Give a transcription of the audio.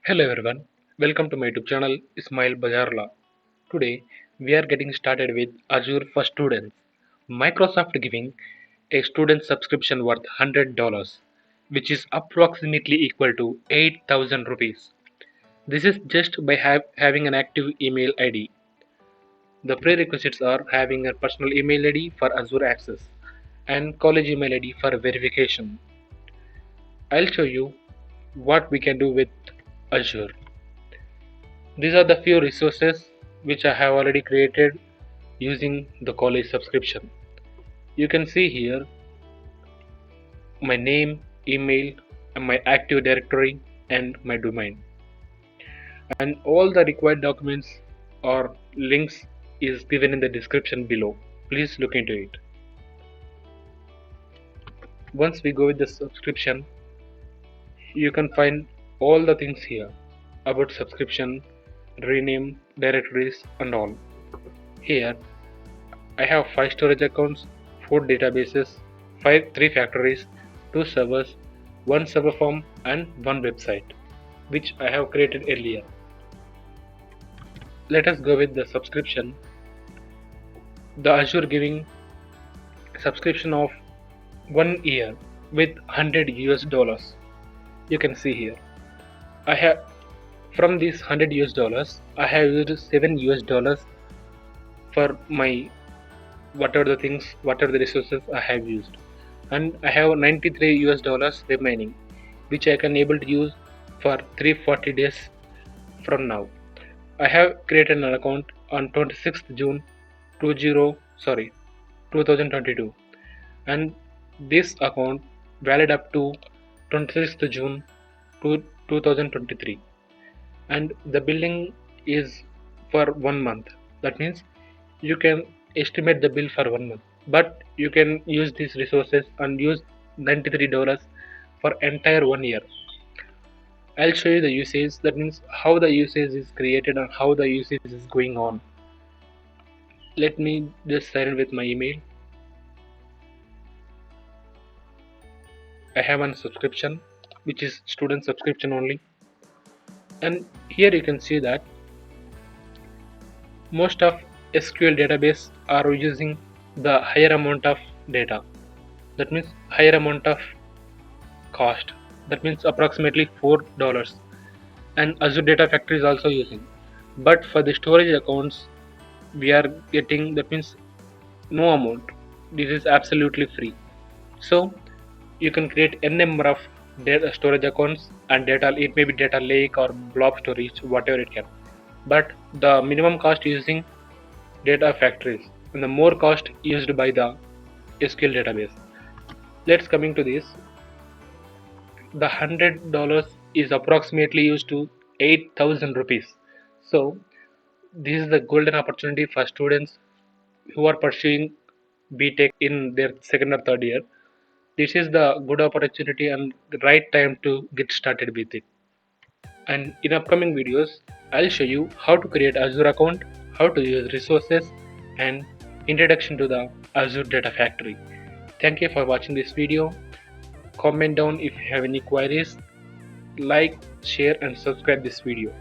Hello everyone, welcome to my YouTube channel Ismail Bajarla. Today we are getting started with Azure for Students. Microsoft giving a student subscription worth $100, which is approximately equal to 8,000 rupees. This is just by having an active email ID. The prerequisites are having a personal email ID for Azure access and college email ID for verification. I'll show you what we can do with Azure. These are the few resources which I have already created using the college subscription. You can see here my name, email, and my active directory and my domain. And all the required documents or links is given in the description below. Please look into it. Once we go with the subscription, you can find all the things here about subscription, rename, directories and all. Here I have 5 storage accounts, 4 databases, 3 factories, 2 servers, 1 server farm and 1 website, which I have created earlier. Let us go with the subscription. The Azure giving subscription of 1 year with $100. You can see here. I have from these $100, I have used $7 for my whatever the resources I have used, and I have $93 remaining, which I can able to use for 340 days from now. I have created an account on 26th June 2022, and this account valid up to 26th June 2023, and the billing is for 1 month. That means you can estimate the bill for 1 month, but you can use these resources and use $93 for entire 1 year. I'll show you the usage, that means how the usage is created and how the usage is going on. Let me just sign in with my email. I have one subscription which is student subscription only, and here you can see that most of SQL database are using the higher amount of data, that means higher amount of cost, that means approximately $4, and Azure Data Factory is also using. But for the storage accounts we are getting, that means no amount. This is absolutely free. So you can create n number of data storage accounts and data, it may be data lake or blob storage, whatever it can, but the minimum cost using data factories and the more cost used by the SQL database. Let's coming to this. The $100 is approximately used to 8,000 rupees. So this is the golden opportunity for students who are pursuing BTech in their second or third year. This is the good opportunity and the right time to get started with it. And in upcoming videos, I'll show you how to create Azure account, how to use resources, and introduction to the Azure Data Factory. Thank you for watching this video. Comment down if you have any queries. Like, share, and subscribe this video.